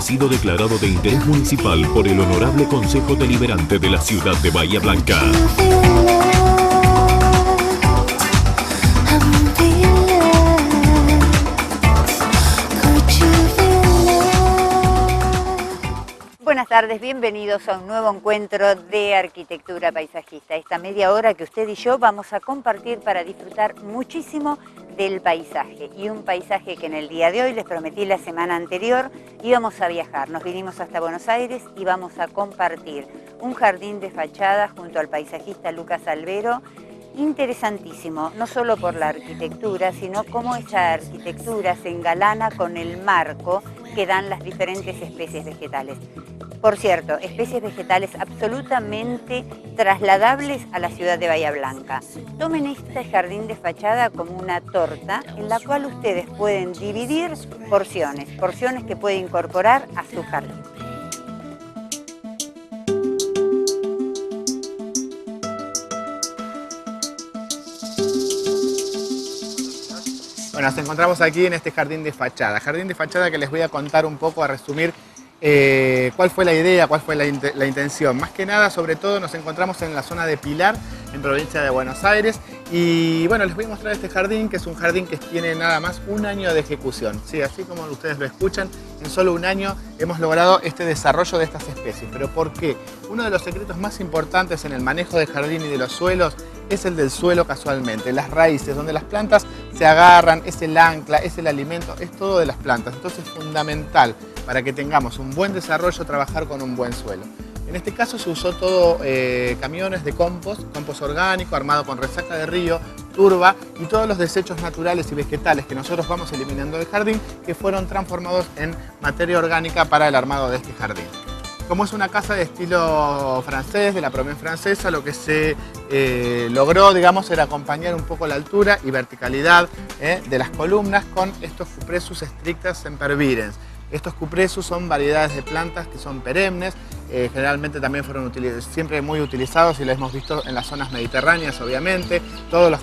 ha sido declarado de interés municipal por el Honorable Consejo Deliberante de la ciudad de Bahía Blanca. Buenas tardes, bienvenidos a un nuevo encuentro de arquitectura paisajista. Esta media hora que usted y yo vamos a compartir para disfrutar muchísimo del paisaje. Y un paisaje que en el día de hoy, les prometí la semana anterior, íbamos a viajar. Nos vinimos hasta Buenos Aires y vamos a compartir un jardín de fachada junto al paisajista Lucas Albero. Interesantísimo, no solo por la arquitectura, sino cómo esa arquitectura se engalana con el marco que dan las diferentes especies vegetales. Por cierto, especies vegetales absolutamente trasladables a la ciudad de Bahía Blanca. Tomen este jardín de fachada como una torta en la cual ustedes pueden dividir porciones que pueden incorporar a su jardín. Bueno, nos encontramos aquí en este jardín de fachada que les voy a contar un poco, a resumir cuál fue la idea, cuál fue la intención. Más que nada, sobre todo, nos encontramos en la zona de Pilar, en provincia de Buenos Aires. Y bueno, les voy a mostrar este jardín, que es un jardín que tiene nada más un año de ejecución. Sí, así como ustedes lo escuchan, en solo un año hemos logrado este desarrollo de estas especies. ¿Pero por qué? Uno de los secretos más importantes en el manejo del jardín y de los suelos es el del suelo casualmente, las raíces, donde las plantas se agarran, es el ancla, es el alimento, es todo de las plantas. Entonces es fundamental para que tengamos un buen desarrollo trabajar con un buen suelo. En este caso se usó todo camiones de compost orgánico, armado con resaca de río, turba y todos los desechos naturales y vegetales que nosotros vamos eliminando del jardín, que fueron transformados en materia orgánica para el armado de este jardín. Como es una casa de estilo francés, de la Provence francesa, lo que se logró, digamos, era acompañar un poco la altura y verticalidad de las columnas con estos cupressus stricta sempervirens. Estos cupressus son variedades de plantas que son perennes, generalmente también fueron siempre muy utilizados y los hemos visto en las zonas mediterráneas, obviamente. Todos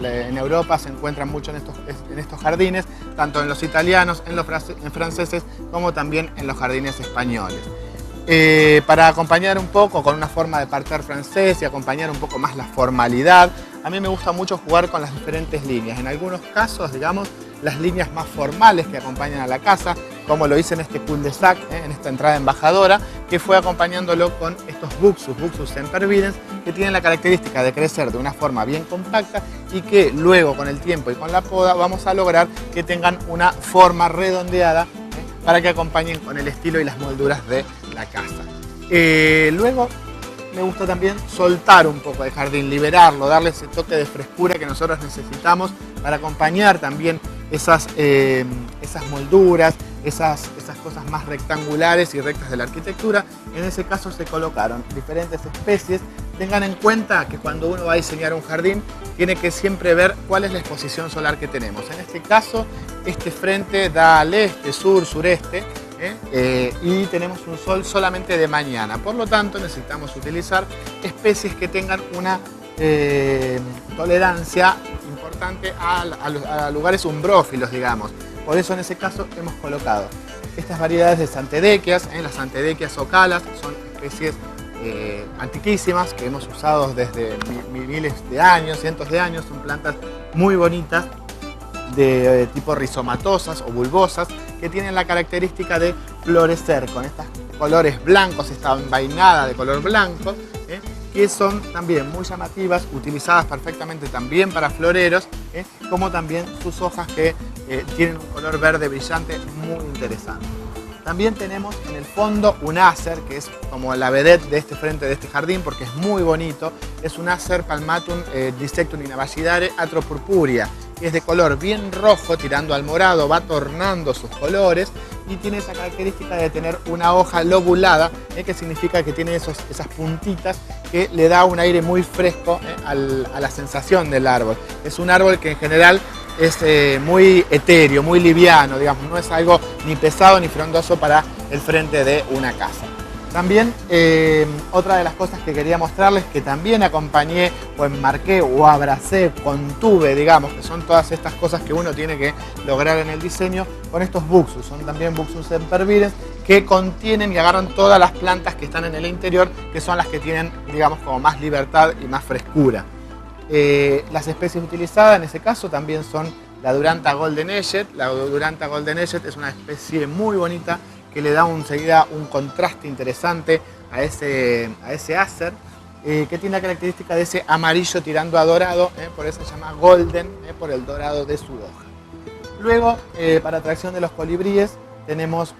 en Europa se encuentran mucho en estos jardines, tanto en los italianos, en franceses, como también en los jardines españoles. Para acompañar un poco con una forma de parterre francés y acompañar un poco más la formalidad, a mí me gusta mucho jugar con las diferentes líneas. En algunos casos, digamos, las líneas más formales que acompañan a la casa, como lo hice en este cul-de-sac, en esta entrada embajadora, que fue acompañándolo con estos buxus sempervirens, que tienen la característica de crecer de una forma bien compacta y que luego, con el tiempo y con la poda, vamos a lograr que tengan una forma redondeada para que acompañen con el estilo y las molduras de la casa. Luego me gusta también soltar un poco de jardín, liberarlo, darle ese toque de frescura que nosotros necesitamos para acompañar también esas molduras, esas cosas más rectangulares y rectas de la arquitectura. En ese caso se colocaron diferentes especies. Tengan en cuenta que cuando uno va a diseñar un jardín tiene que siempre ver cuál es la exposición solar que tenemos. En este caso, este frente da al este, sur, sureste, y tenemos un sol solamente de mañana. Por lo tanto, necesitamos utilizar especies que tengan una tolerancia importante a lugares umbrófilos, digamos. Por eso en ese caso hemos colocado estas variedades de santedequias, las santedequias ocalas, son especies antiquísimas que hemos usado desde miles de años, cientos de años. Son plantas muy bonitas de tipo rizomatosas o bulbosas, que tienen la característica de florecer con estos colores blancos, esta envainada de color blanco, que son también muy llamativas, utilizadas perfectamente también para floreros, como también sus hojas que tienen un color verde brillante muy interesante. También tenemos en el fondo un Acer, que es como la vedette de este frente de este jardín, porque es muy bonito. Es un Acer palmatum dissectum inabashidare atropurpurea, que es de color bien rojo, tirando al morado, va tornando sus colores y tiene esa característica de tener una hoja lobulada, que significa que tiene esas puntitas que le da un aire muy fresco a la sensación del árbol. Es un árbol que en general es muy etéreo, muy liviano, digamos, no es algo ni pesado ni frondoso para el frente de una casa. También otra de las cosas que quería mostrarles, que también acompañé o enmarqué o abracé, contuve, digamos, que son todas estas cosas que uno tiene que lograr en el diseño, con estos buxus. Son también buxus sempervirens que contienen y agarran todas las plantas que están en el interior, que son las que tienen, digamos, como más libertad y más frescura. Las especies utilizadas en ese caso también son la Duranta Golden Aged. La Duranta Golden Aged es una especie muy bonita que le da enseguida un contraste interesante a ese Acer, que tiene la característica de ese amarillo tirando a dorado, por eso se llama Golden, por el dorado de su hoja. Luego, para atracción de los colibríes, tenemos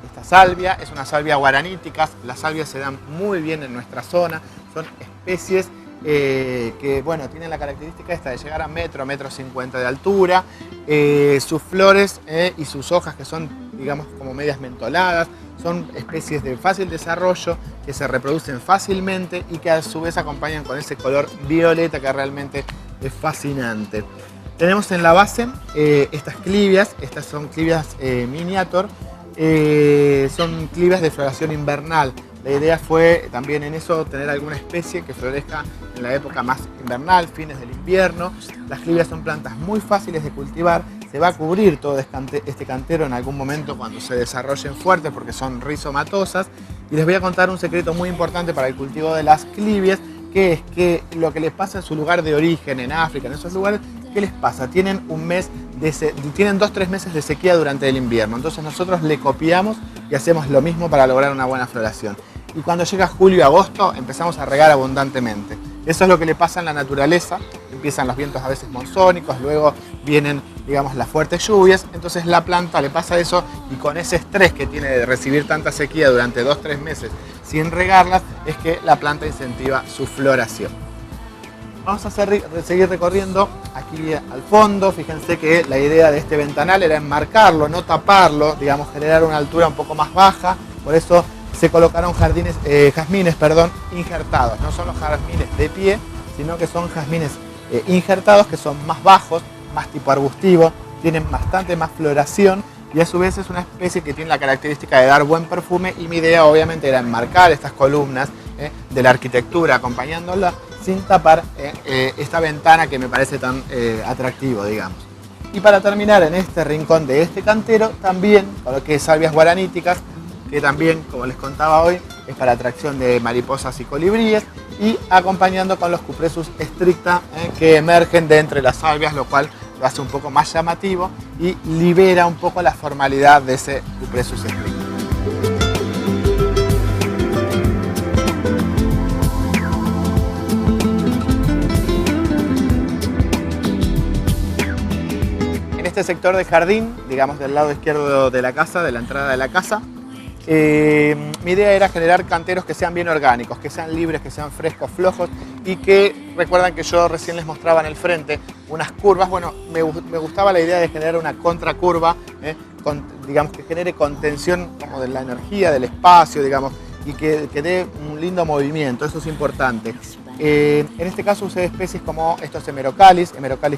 esta salvia, es una salvia guaranítica. Las salvias se dan muy bien en nuestra zona, son especies que bueno, tienen la característica esta de llegar a metro 50 de altura. Sus flores y sus hojas, que son, digamos, como medias mentoladas, son especies de fácil desarrollo, que se reproducen fácilmente y que a su vez acompañan con ese color violeta que realmente es fascinante. Tenemos en la base estas clivias. Estas son clivias miniatur, son clivias de floración invernal. La idea fue también en eso tener alguna especie que florezca en la época más invernal, fines del invierno. Las clivias son plantas muy fáciles de cultivar. Se va a cubrir todo este cantero en algún momento cuando se desarrollen fuertes, porque son rizomatosas. Y les voy a contar un secreto muy importante para el cultivo de las clivias, que es que lo que les pasa en su lugar de origen, en África, en esos lugares, ¿qué les pasa? Tienen 2-3 meses de sequía durante el invierno. Entonces nosotros le copiamos y hacemos lo mismo para lograr una buena floración. Y cuando llega julio y agosto empezamos a regar abundantemente. Eso es lo que le pasa en la naturaleza. Empiezan los vientos a veces monzónicos, luego vienen, digamos, las fuertes lluvias. Entonces la planta le pasa eso, y con ese estrés que tiene de recibir tanta sequía durante 2-3 meses sin regarlas, es que la planta incentiva su floración. Vamos a seguir recorriendo aquí al fondo. Fíjense que la idea de este ventanal era enmarcarlo, no taparlo, digamos, generar una altura un poco más baja. Por eso se colocaron jazmines, injertados. No son los jazmines de pie, sino que son jazmines injertados, que son más bajos, más tipo arbustivo, tienen bastante más floración, y a su vez es una especie que tiene la característica de dar buen perfume. Y mi idea obviamente era enmarcar estas columnas de la arquitectura, acompañándola sin tapar esta ventana que me parece tan atractivo, digamos. Y para terminar, en este rincón de este cantero también coloqué salvias guaraníticas, que también, como les contaba hoy, es para atracción de mariposas y colibríes, y acompañando con los Cupressus stricta, que emergen de entre las salvias, lo cual lo hace un poco más llamativo y libera un poco la formalidad de ese Cupressus stricta. En este sector de jardín, digamos del lado izquierdo de la casa, de la entrada de la casa, mi idea era generar canteros que sean bien orgánicos, que sean libres, que sean frescos, flojos, y que, recuerdan que yo recién les mostraba en el frente unas curvas. Bueno, me gustaba la idea de generar una contracurva, digamos, que genere contención como de la energía, del espacio, digamos, y que dé un lindo movimiento. Eso es importante. En este caso usé especies como estos hemerocalis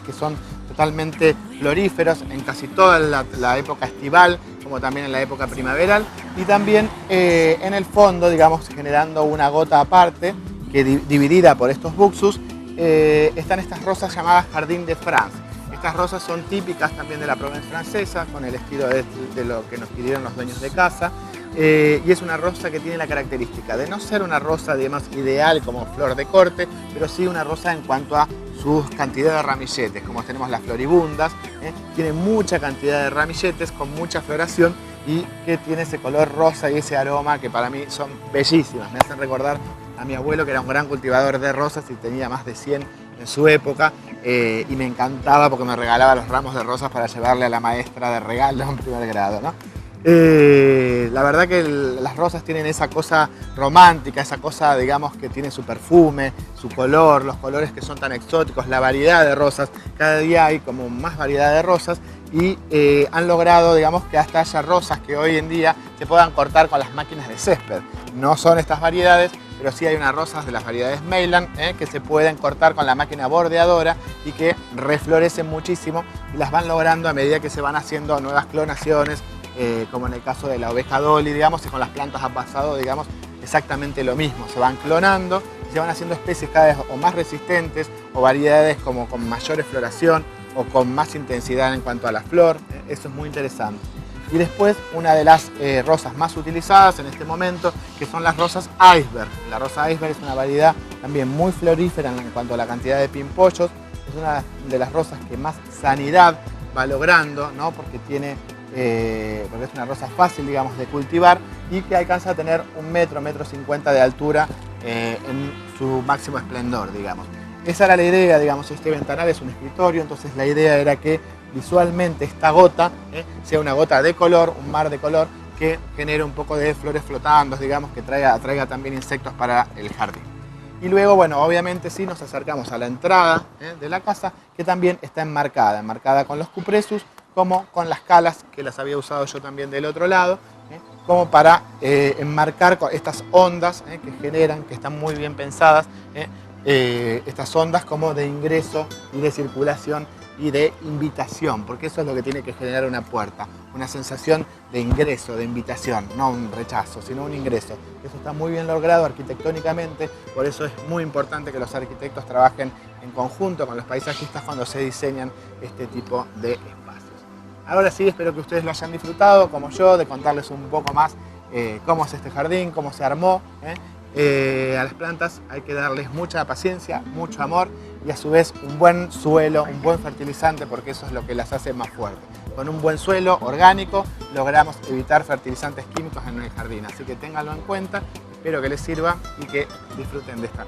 que son totalmente floríferos en casi toda la época estival, como también en la época primaveral, y también en el fondo, digamos, generando una gota aparte, que dividida por estos buxus, están estas rosas llamadas Jardin de France. Estas rosas son típicas también de la Provence francesa, con el estilo de lo que nos pidieron los dueños de casa. Y es una rosa que tiene la característica de no ser una rosa, digamos, ideal como flor de corte, pero sí una rosa en cuanto a sus cantidades de ramilletes, como tenemos las floribundas, tiene mucha cantidad de ramilletes con mucha floración, y que tiene ese color rosa y ese aroma que para mí son bellísimas. Me hacen recordar a mi abuelo, que era un gran cultivador de rosas y tenía más de 100 en su época, y me encantaba porque me regalaba los ramos de rosas para llevarle a la maestra de regalo en primer grado, ¿no? La verdad que las rosas tienen esa cosa romántica, esa cosa, digamos, que tiene su perfume, su color, los colores que son tan exóticos, la variedad de rosas. Cada día hay como más variedad de rosas, y han logrado, digamos, que hasta haya rosas que hoy en día se puedan cortar con las máquinas de césped. No son estas variedades, pero sí hay unas rosas de las variedades Meylan que se pueden cortar con la máquina bordeadora y que reflorecen muchísimo, y las van logrando a medida que se van haciendo nuevas clonaciones, como en el caso de la oveja Dolly, digamos, y con las plantas ha pasado, digamos, exactamente lo mismo. Se van clonando y se van haciendo especies cada vez o más resistentes, o variedades como con mayor floración o con más intensidad en cuanto a la flor. Eso es muy interesante. Y después una de las rosas más utilizadas en este momento, que son las rosas iceberg. La rosa iceberg es una variedad también muy florífera en cuanto a la cantidad de pimpollos. Es una de las rosas que más sanidad va logrando, ¿no? Porque es una rosa fácil, digamos, de cultivar y que alcanza a tener 1 metro, 1,50 m de altura en su máximo esplendor, digamos. Esa era la idea, digamos, este ventanal es un escritorio, entonces la idea era que visualmente esta gota sea una gota de color, un mar de color, que genere un poco de flores flotando, digamos, que atraiga también insectos para el jardín. Y luego, bueno, obviamente sí nos acercamos a la entrada de la casa, que también está enmarcada con los cupresus, como con las calas, que las había usado yo también del otro lado, como para enmarcar estas ondas que generan, que están muy bien pensadas, estas ondas como de ingreso y de circulación y de invitación, porque eso es lo que tiene que generar una puerta, una sensación de ingreso, de invitación, no un rechazo, sino un ingreso. Eso está muy bien logrado arquitectónicamente, por eso es muy importante que los arquitectos trabajen en conjunto con los paisajistas cuando se diseñan este tipo de espacios. Ahora sí, espero que ustedes lo hayan disfrutado, como yo, de contarles un poco más cómo es este jardín, cómo se armó. A las plantas hay que darles mucha paciencia, mucho amor y a su vez un buen suelo, un buen fertilizante, porque eso es lo que las hace más fuertes. Con un buen suelo orgánico logramos evitar fertilizantes químicos en el jardín, así que ténganlo en cuenta, espero que les sirva y que disfruten de esta.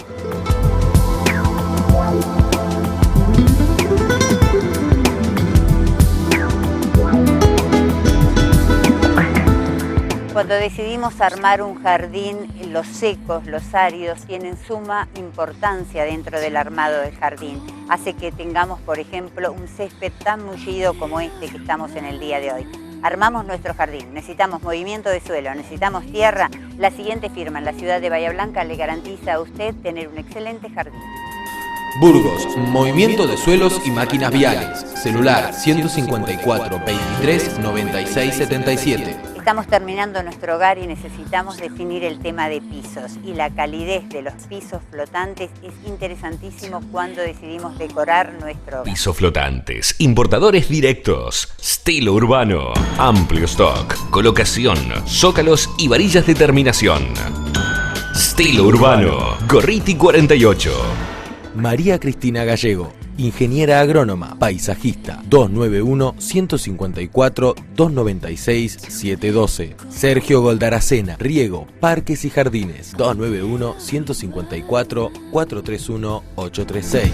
Cuando decidimos armar un jardín, los secos, los áridos, tienen suma importancia dentro del armado del jardín. Hace que tengamos, por ejemplo, un césped tan mullido como este que estamos en el día de hoy. Armamos nuestro jardín, necesitamos movimiento de suelo, necesitamos tierra. La siguiente firma en la ciudad de Bahía Blanca le garantiza a usted tener un excelente jardín. Burgos, movimiento de suelos y máquinas viales. Celular 154 23 96 77. Estamos terminando nuestro hogar y necesitamos definir el tema de pisos. Y la calidez de los pisos flotantes es interesantísimo cuando decidimos decorar nuestro hogar. Pisos flotantes, importadores directos, estilo urbano, amplio stock, colocación, zócalos y varillas de terminación. Estilo urbano, Gorriti 48. María Cristina Gallego, ingeniera agrónoma, paisajista, 291-154-296-712. Sergio Goldaracena, riego, parques y jardines, 291-154-431-836.